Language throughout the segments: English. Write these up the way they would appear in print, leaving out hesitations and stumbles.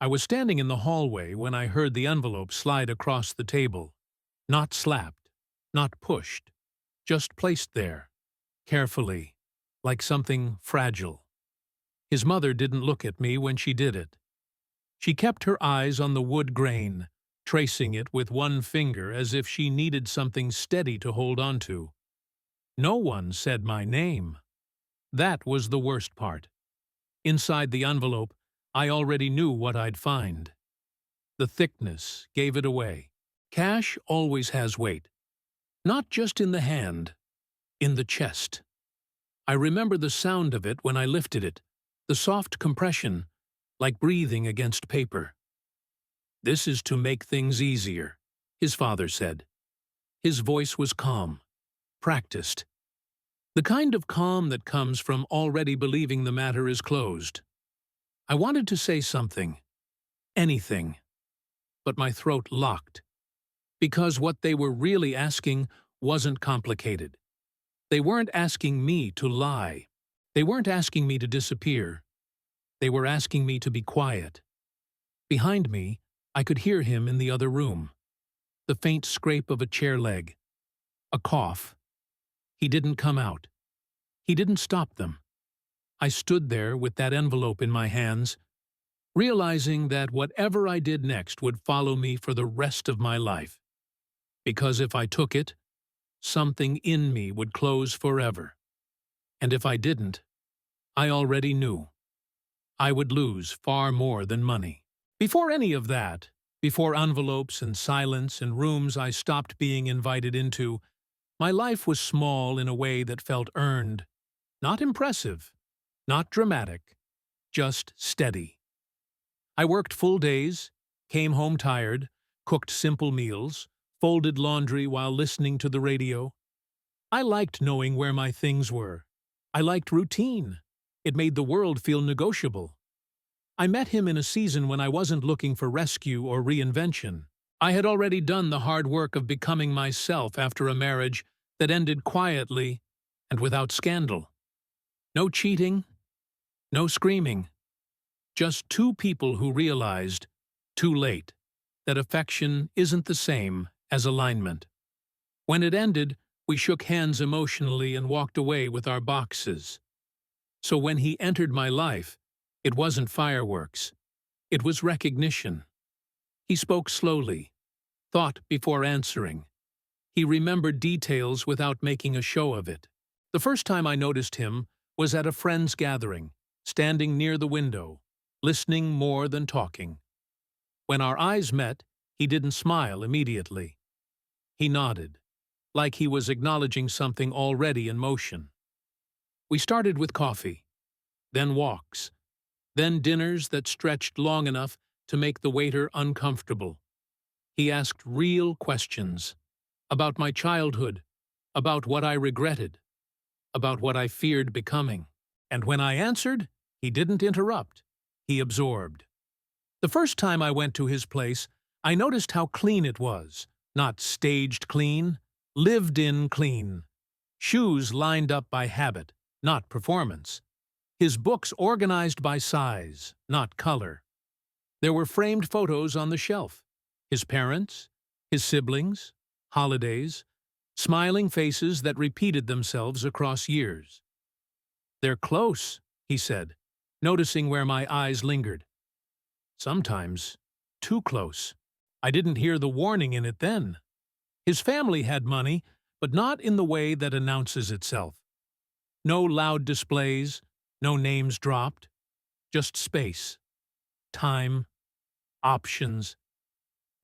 I was standing in the hallway when I heard the envelope slide across the table. Not slapped, not pushed, just placed there, carefully, like something fragile. His mother didn't look at me when she did it. She kept her eyes on the wood grain, tracing it with one finger as if she needed something steady to hold on to. No one said my name. That was the worst part. Inside the envelope, I already knew what I'd find. The thickness gave it away. Cash always has weight. Not just in the hand, in the chest. I remember the sound of it when I lifted it, the soft compression, like breathing against paper. "This is to make things easier," his father said. His voice was calm, practiced. The kind of calm that comes from already believing the matter is closed. I wanted to say something, anything, but my throat locked. Because what they were really asking wasn't complicated. They weren't asking me to lie. They weren't asking me to disappear. They were asking me to be quiet. Behind me, I could hear him in the other room. The faint scrape of a chair leg. A cough. He didn't come out. He didn't stop them. I stood there with that envelope in my hands, realizing that whatever I did next would follow me for the rest of my life. Because if I took it, something in me would close forever. And if I didn't, I already knew. I would lose far more than money. Before any of that, before envelopes and silence and rooms I stopped being invited into, my life was small in a way that felt earned. Not impressive, not dramatic, just steady. I worked full days, came home tired, cooked simple meals, folded laundry while listening to the radio. I liked knowing where my things were. I liked routine. It made the world feel negotiable. I met him in a season when I wasn't looking for rescue or reinvention. I had already done the hard work of becoming myself after a marriage that ended quietly and without scandal. No cheating, no screaming. Just two people who realized, too late, that affection isn't the same as alignment. When it ended, we shook hands emotionally and walked away with our boxes. So when he entered my life, it wasn't fireworks. It was recognition. He spoke slowly, thought before answering. He remembered details without making a show of it. The first time I noticed him was at a friend's gathering, standing near the window, listening more than talking. When our eyes met, he didn't smile immediately. He nodded, like he was acknowledging something already in motion. We started with coffee, then walks, then dinners that stretched long enough to make the waiter uncomfortable. He asked real questions about my childhood, about what I regretted, about what I feared becoming. And when I answered, he didn't interrupt. He absorbed. The first time I went to his place, I noticed how clean it was. Not staged clean, lived-in clean. Shoes lined up by habit, not performance. His books organized by size, not color. There were framed photos on the shelf. His parents, his siblings, holidays, smiling faces that repeated themselves across years. "They're close," he said, noticing where my eyes lingered. Sometimes, too close. I didn't hear the warning in it then. His family had money, but not in the way that announces itself. No loud displays, no names dropped, just space, time, options.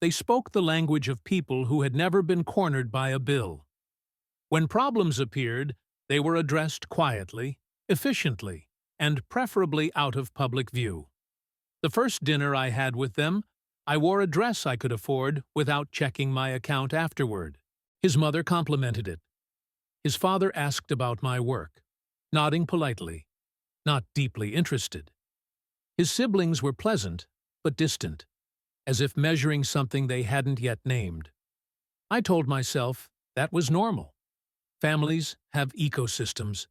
They spoke the language of people who had never been cornered by a bill. When problems appeared, they were addressed quietly, efficiently, and preferably out of public view. The first dinner I had with them, I wore a dress I could afford without checking my account afterward. His mother complimented it. His father asked about my work, nodding politely, not deeply interested. His siblings were pleasant, but distant, as if measuring something they hadn't yet named. I told myself that was normal. Families have ecosystems.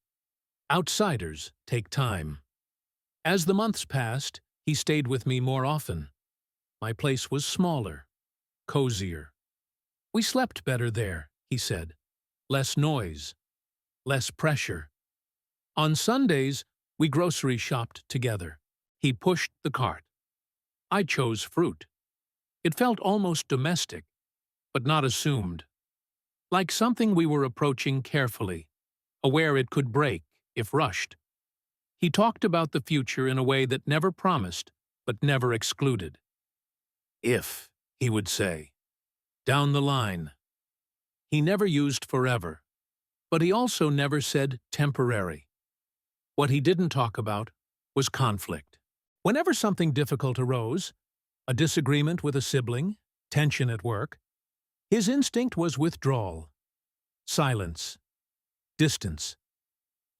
Outsiders take time. As the months passed, He stayed with me more often. My place was smaller, cozier. We slept better there, he said. Less noise, less pressure. On Sundays, we grocery shopped together. He pushed the cart. I chose fruit. It felt almost domestic, but not assumed. Like something we were approaching carefully, aware it could break if rushed. He talked about the future in a way that never promised, but never excluded. If, he would say. Down the line. He never used forever, but he also never said temporary. What he didn't talk about was conflict. Whenever something difficult arose, a disagreement with a sibling, tension at work, his instinct was withdrawal, silence, distance.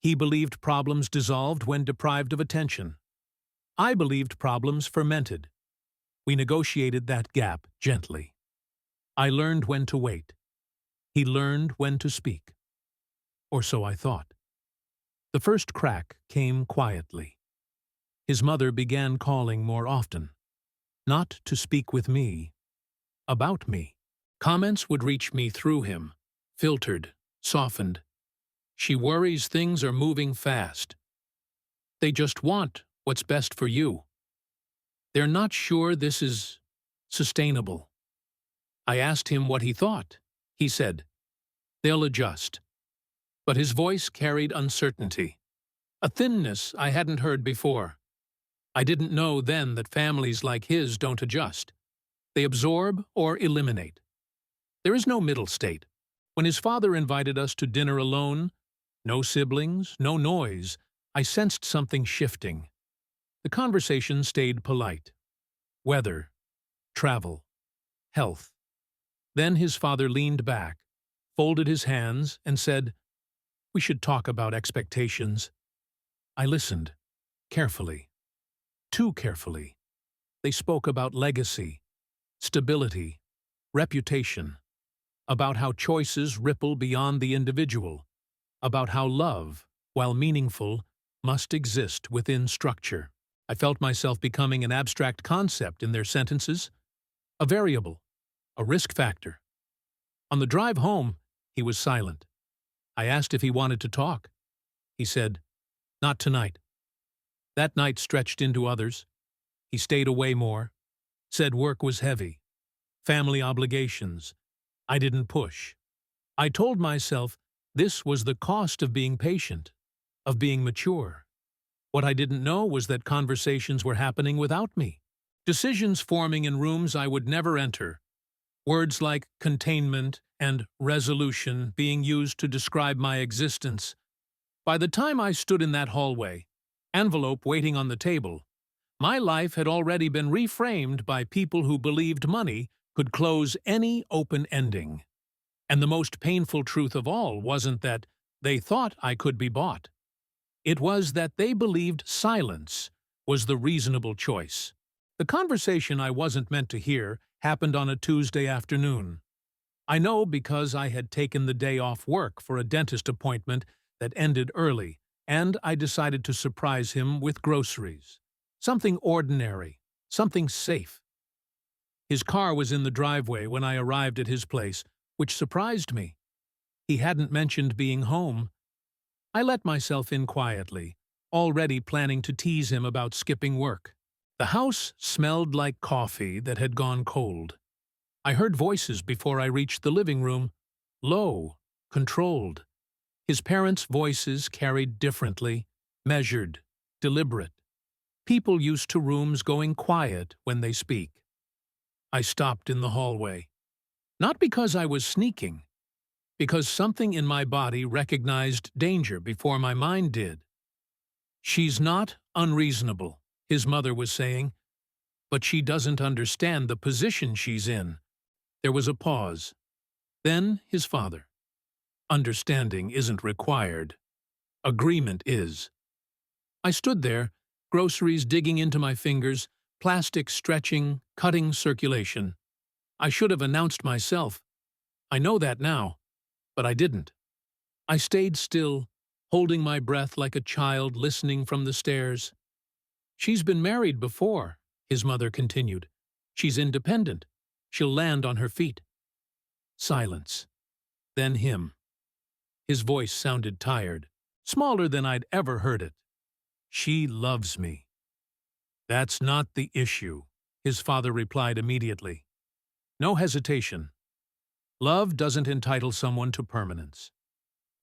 He believed problems dissolved when deprived of attention. I believed problems fermented. We negotiated that gap gently. I learned when to wait. He learned when to speak. Or so I thought. The first crack came quietly. His mother began calling more often. Not to speak with me, about me. Comments would reach me through him, filtered, softened. She worries things are moving fast. They just want what's best for you. They're not sure this is sustainable. I asked him what he thought. He said, they'll adjust. But his voice carried uncertainty, a thinness I hadn't heard before. I didn't know then that families like his don't adjust. They absorb or eliminate. There is no middle state. When his father invited us to dinner alone, no siblings, no noise, I sensed something shifting. The conversation stayed polite. Weather, travel, health. Then his father leaned back, folded his hands, and said, we should talk about expectations. I listened, carefully. Too carefully. They spoke about legacy, stability, reputation, about how choices ripple beyond the individual, about how love, while meaningful, must exist within structure. I felt myself becoming an abstract concept in their sentences, a variable, a risk factor. On the drive home, he was silent. I asked if he wanted to talk. He said, not tonight. That night stretched into others. He stayed away more, said work was heavy, family obligations. I didn't push. I told myself this was the cost of being patient, of being mature. What I didn't know was that conversations were happening without me, decisions forming in rooms I would never enter, words like containment and resolution being used to describe my existence. By the time I stood in that hallway, envelope waiting on the table, my life had already been reframed by people who believed money could close any open ending. And the most painful truth of all wasn't that they thought I could be bought. It was that they believed silence was the reasonable choice. The conversation I wasn't meant to hear happened on a Tuesday afternoon. I know because I had taken the day off work for a dentist appointment that ended early, and I decided to surprise him with groceries. Something ordinary, something safe. His car was in the driveway when I arrived at his place, which surprised me. He hadn't mentioned being home. I let myself in quietly, already planning to tease him about skipping work. The house smelled like coffee that had gone cold. I heard voices before I reached the living room, low, controlled. His parents' voices carried differently, measured, deliberate. People used to rooms going quiet when they speak. I stopped in the hallway. Not because I was sneaking, because something in my body recognized danger before my mind did. She's not unreasonable, his mother was saying, but she doesn't understand the position she's in. There was a pause. Then his father. Understanding isn't required. Agreement is. I stood there, groceries digging into my fingers, plastic stretching, cutting circulation. I should have announced myself. I know that now, but I didn't. I stayed still, holding my breath like a child listening from the stairs. She's been married before, his mother continued. She's independent. She'll land on her feet. Silence. Then him. His voice sounded tired, smaller than I'd ever heard it. She loves me. That's not the issue, his father replied immediately. No hesitation. Love doesn't entitle someone to permanence.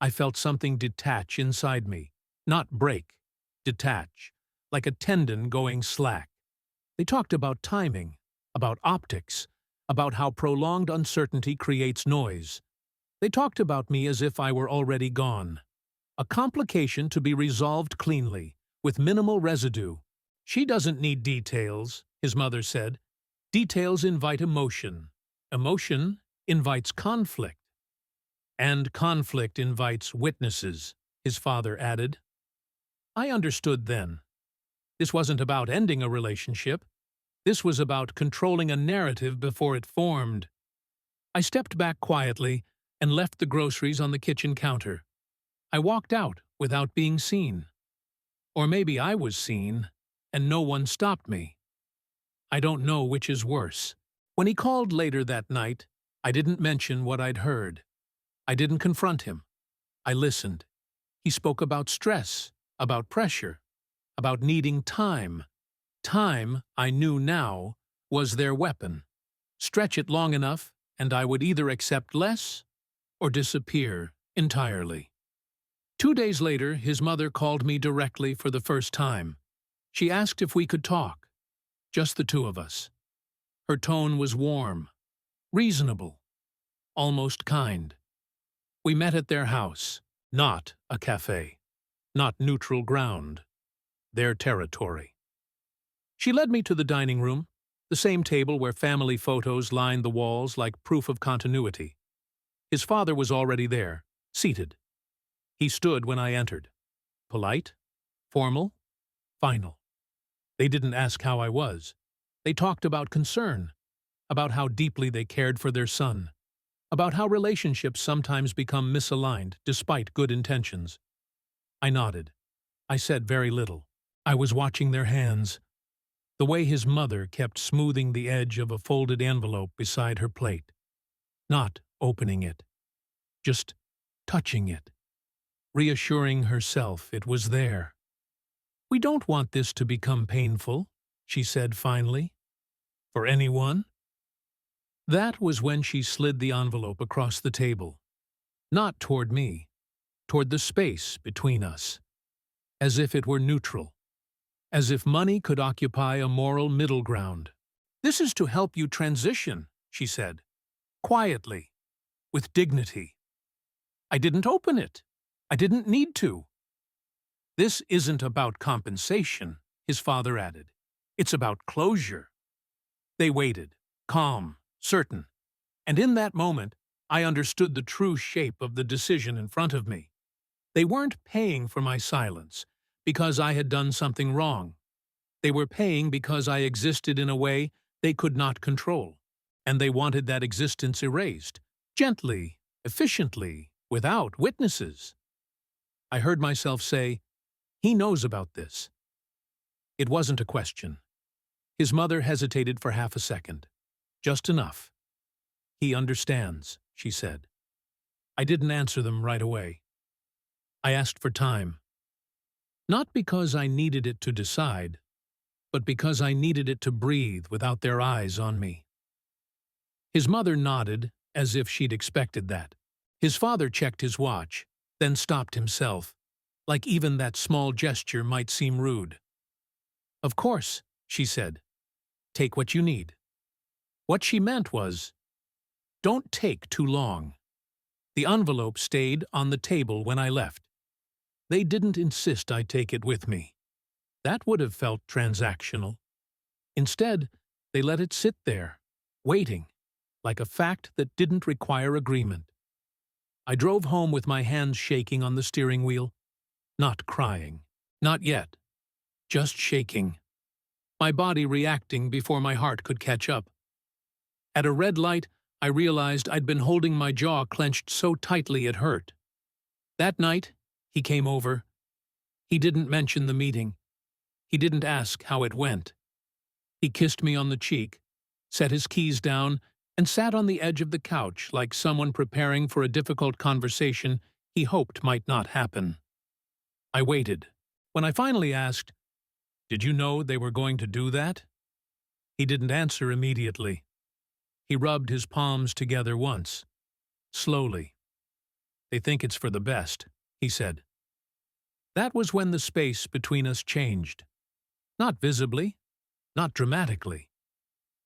I felt something detach inside me. Not break. Detach. Like a tendon going slack. They talked about timing, about optics, about how prolonged uncertainty creates noise. They talked about me as if I were already gone. A complication to be resolved cleanly, with minimal residue. She doesn't need details, his mother said. Details invite emotion. Emotion invites conflict. And conflict invites witnesses, his father added. I understood then. This wasn't about ending a relationship. This was about controlling a narrative before it formed. I stepped back quietly and left the groceries on the kitchen counter. I walked out without being seen. Or maybe I was seen, and no one stopped me. I don't know which is worse. When he called later that night, I didn't mention what I'd heard. I didn't confront him. I listened. He spoke about stress, about pressure, about needing time. Time, I knew now, was their weapon. Stretch it long enough, and I would either accept less or disappear entirely. 2 days later, his mother called me directly for the first time. She asked if we could talk. Just the two of us. Her tone was warm, reasonable, almost kind. We met at their house, not a cafe, not neutral ground, their territory. She led me to the dining room, the same table where family photos lined the walls like proof of continuity. His father was already there, seated. He stood when I entered. Polite, formal, final. They didn't ask how I was. They talked about concern, about how deeply they cared for their son, about how relationships sometimes become misaligned despite good intentions. I nodded. I said very little. I was watching their hands, the way his mother kept smoothing the edge of a folded envelope beside her plate. Not opening it, just touching it, reassuring herself it was there. We don't want this to become painful, she said finally. For anyone? That was when she slid the envelope across the table. Not toward me, toward the space between us. As if it were neutral. As if money could occupy a moral middle ground. This is to help you transition, she said. Quietly. With dignity. I didn't open it. I didn't need to. This isn't about compensation, his father added. It's about closure. They waited, calm, certain, and in that moment, I understood the true shape of the decision in front of me. They weren't paying for my silence because I had done something wrong. They were paying because I existed in a way they could not control, and they wanted that existence erased, gently, efficiently, without witnesses. I heard myself say, he knows about this. It wasn't a question. His mother hesitated for half a second. Just enough. He understands, she said. I didn't answer them right away. I asked for time. Not because I needed it to decide, but because I needed it to breathe without their eyes on me. His mother nodded, as if she'd expected that. His father checked his watch, then stopped himself, like even that small gesture might seem rude. Of course, she said. Take what you need. What she meant was, don't take too long. The envelope stayed on the table when I left. They didn't insist I take it with me. That would have felt transactional. Instead, they let it sit there, waiting, like a fact that didn't require agreement. I drove home with my hands shaking on the steering wheel. Not crying. Not yet. Just shaking. My body reacting before my heart could catch up. At a red light, I realized I'd been holding my jaw clenched so tightly it hurt. That night, he came over. He didn't mention the meeting. He didn't ask how it went. He kissed me on the cheek, set his keys down, and sat on the edge of the couch like someone preparing for a difficult conversation he hoped might not happen. I waited. When I finally asked, "Did you know they were going to do that?" He didn't answer immediately. He rubbed his palms together once, slowly. "They think it's for the best," he said. That was when the space between us changed. Not visibly, not dramatically,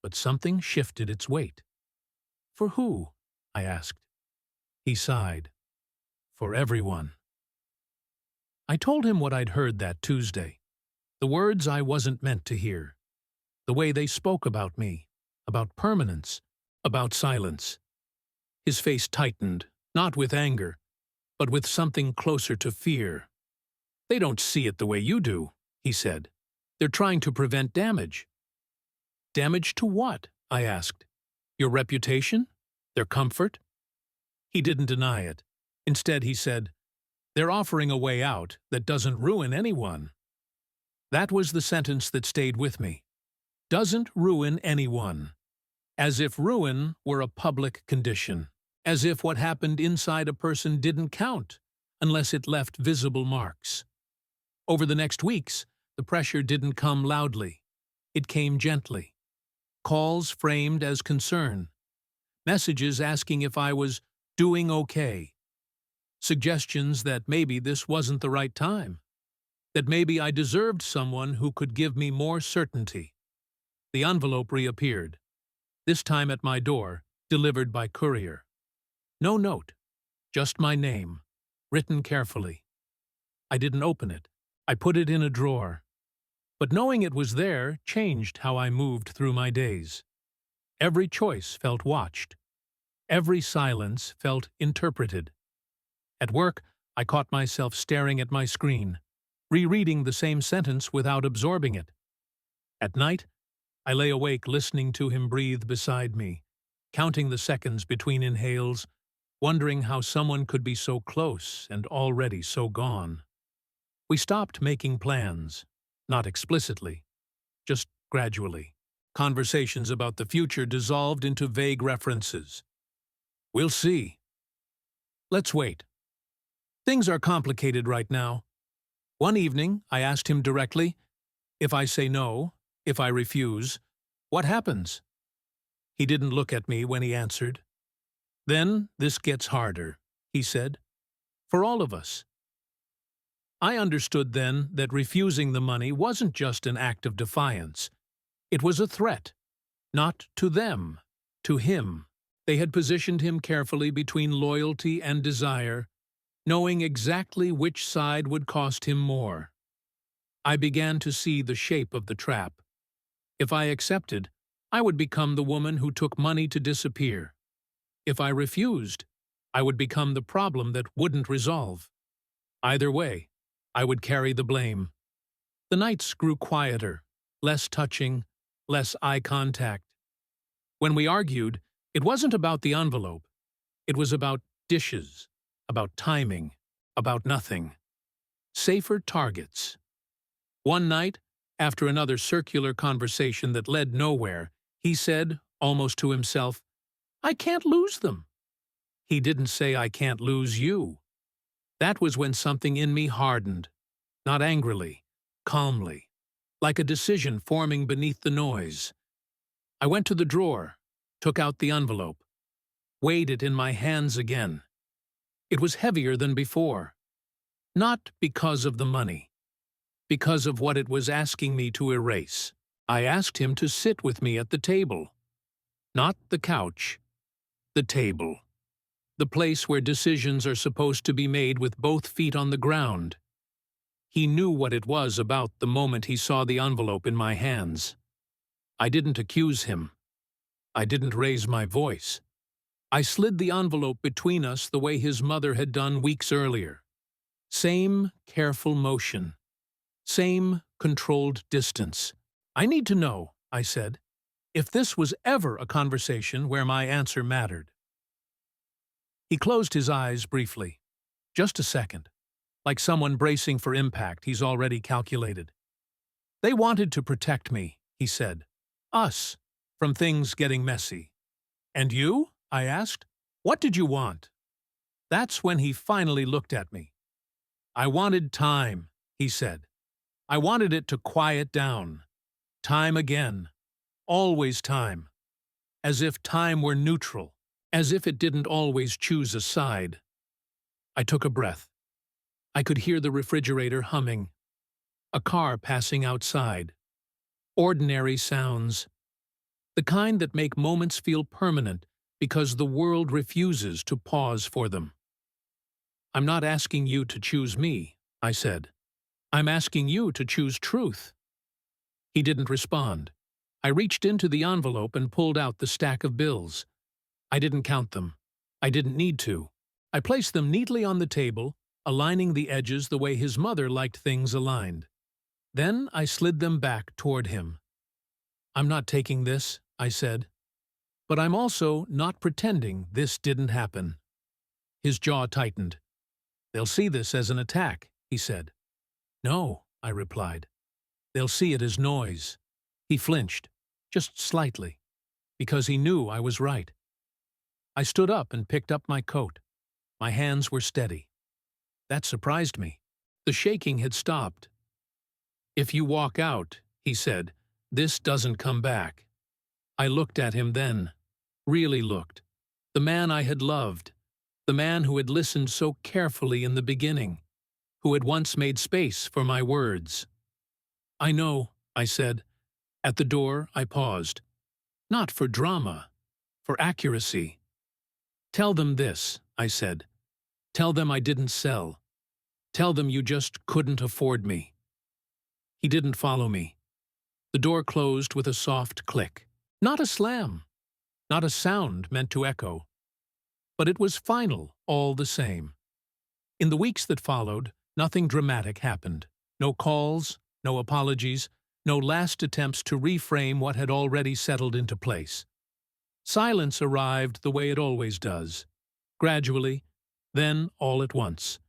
but something shifted its weight. "For who?" I asked. He sighed. "For everyone." I told him what I'd heard that Tuesday. The words I wasn't meant to hear. The way they spoke about me, about permanence, about silence. His face tightened, not with anger, but with something closer to fear. "They don't see it the way you do," he said. "They're trying to prevent damage." "Damage to what?" I asked. "Your reputation? Their comfort?" He didn't deny it. Instead, he said, "They're offering a way out that doesn't ruin anyone." That was the sentence that stayed with me. Doesn't ruin anyone. As if ruin were a public condition. As if what happened inside a person didn't count, unless it left visible marks. Over the next weeks, the pressure didn't come loudly. It came gently. Calls framed as concern. Messages asking if I was doing okay. Suggestions that maybe this wasn't the right time. That maybe I deserved someone who could give me more certainty. The envelope reappeared. This time at my door, delivered by courier. No note, just my name, written carefully. I didn't open it. I put it in a drawer. But knowing it was there changed how I moved through my days. Every choice felt watched. Every silence felt interpreted. At work, I caught myself staring at my screen, rereading the same sentence without absorbing it. At night, I lay awake listening to him breathe beside me, counting the seconds between inhales, wondering how someone could be so close and already so gone. We stopped making plans, not explicitly, just gradually. Conversations about the future dissolved into vague references. "We'll see." "Let's wait." "Things are complicated right now." One evening, I asked him directly, "If I say no, if I refuse, what happens?" He didn't look at me when he answered. "Then this gets harder," he said. "For all of us." I understood then that refusing the money wasn't just an act of defiance. It was a threat. Not to them, to him. They had positioned him carefully between loyalty and desire, knowing exactly which side would cost him more. I began to see the shape of the trap. If I accepted, I would become the woman who took money to disappear. If I refused, I would become the problem that wouldn't resolve. Either way, I would carry the blame. The nights grew quieter, less touching, less eye contact. When we argued, it wasn't about the envelope. It was about dishes, about timing, about nothing. Safer targets. One night, after another circular conversation that led nowhere, he said, almost to himself, "I can't lose them." He didn't say, "I can't lose you." That was when something in me hardened, not angrily, calmly, like a decision forming beneath the noise. I went to the drawer, took out the envelope, weighed it in my hands again. It was heavier than before. Not because of the money, because of what it was asking me to erase. I asked him to sit with me at the table. Not the couch, the table. The place where decisions are supposed to be made with both feet on the ground. He knew what it was about the moment he saw the envelope in my hands. I didn't accuse him. I didn't raise my voice. I slid the envelope between us the way his mother had done weeks earlier. Same careful motion. Same controlled distance. "I need to know," I said, "if this was ever a conversation where my answer mattered." He closed his eyes briefly. Just a second. Like someone bracing for impact he's already calculated. They wanted to protect me, he said. Us, from things getting messy. And you? I asked. What did you want? That's when he finally looked at me. I wanted time, he said. I wanted it to quiet down. Time again. Always time. As if time were neutral. As if it didn't always choose a side. I took a breath. I could hear the refrigerator humming. A car passing outside. Ordinary sounds. The kind that make moments feel permanent because the world refuses to pause for them. I'm not asking you to choose me, I said. I'm asking you to choose truth. He didn't respond. I reached into the envelope and pulled out the stack of bills. I didn't count them. I didn't need to. I placed them neatly on the table, aligning the edges the way his mother liked things aligned. Then I slid them back toward him. I'm not taking this, I said. But I'm also not pretending this didn't happen. His jaw tightened. They'll see this as an attack, he said. No, I replied. They'll see it as noise. He flinched, just slightly, because he knew I was right. I stood up and picked up my coat. My hands were steady. That surprised me. The shaking had stopped. If you walk out, he said, this doesn't come back. I looked at him then, really looked. The man I had loved, the man who had listened so carefully in the beginning, who had once made space for my words. I know, I said. At the door, I paused. Not for drama, for accuracy. Tell them this, I said. Tell them I didn't sell. Tell them you just couldn't afford me. He didn't follow me. The door closed with a soft click. Not a slam. Not a sound meant to echo. But it was final all the same. In the weeks that followed, nothing dramatic happened. No calls, no apologies, no last attempts to reframe what had already settled into place. Silence arrived the way it always does. Gradually, then all at once.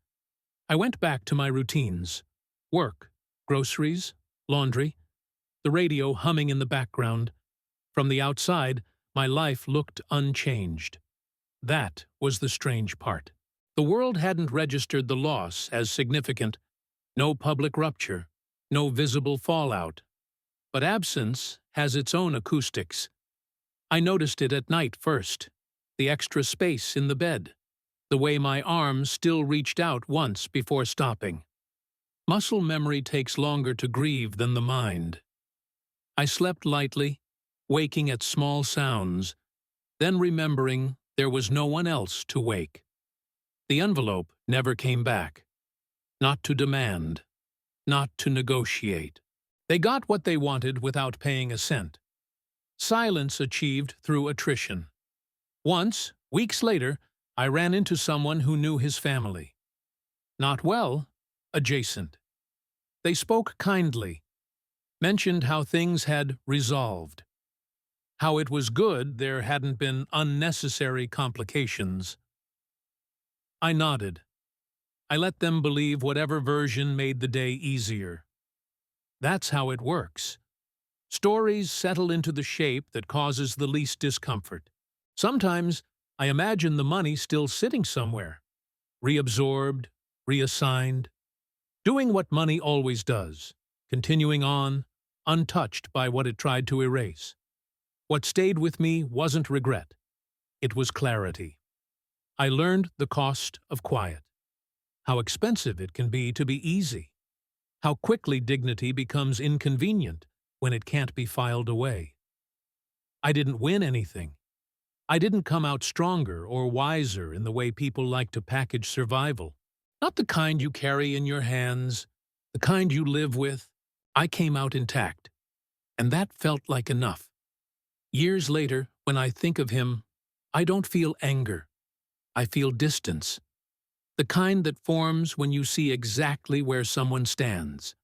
I went back to my routines. Work, groceries, laundry, the radio humming in the background. From the outside, my life looked unchanged. That was the strange part. The world hadn't registered the loss as significant. No public rupture, no visible fallout. But absence has its own acoustics. I noticed it at night first, the extra space in the bed, the way my arms still reached out once before stopping. Muscle memory takes longer to grieve than the mind. I slept lightly, waking at small sounds, then remembering there was no one else to wake. The envelope never came back. Not to demand, not to negotiate. They got what they wanted without paying a cent. Silence achieved through attrition. Once, weeks later, I ran into someone who knew his family. Not well, adjacent. They spoke kindly, mentioned how things had resolved, how it was good there hadn't been unnecessary complications. I nodded. I let them believe whatever version made the day easier. That's how it works. Stories settle into the shape that causes the least discomfort. Sometimes I imagine the money still sitting somewhere, reabsorbed, reassigned, doing what money always does, continuing on, untouched by what it tried to erase. What stayed with me wasn't regret. It was clarity. I learned the cost of quiet, how expensive it can be to be easy, how quickly dignity becomes inconvenient when it can't be filed away. I didn't win anything. I didn't come out stronger or wiser in the way people like to package survival. Not the kind you carry in your hands, the kind you live with. I came out intact, and that felt like enough. Years later, when I think of him, I don't feel anger. I feel distance. The kind that forms when you see exactly where someone stands,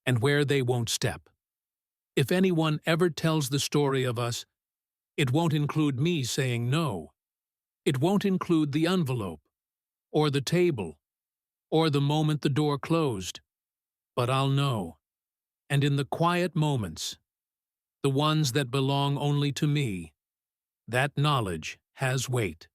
and where they won't step. If anyone ever tells the story of us, it won't include me saying no. It won't include the envelope, or the table, or the moment the door closed. But I'll know. And in the quiet moments, the ones that belong only to me, that knowledge has weight.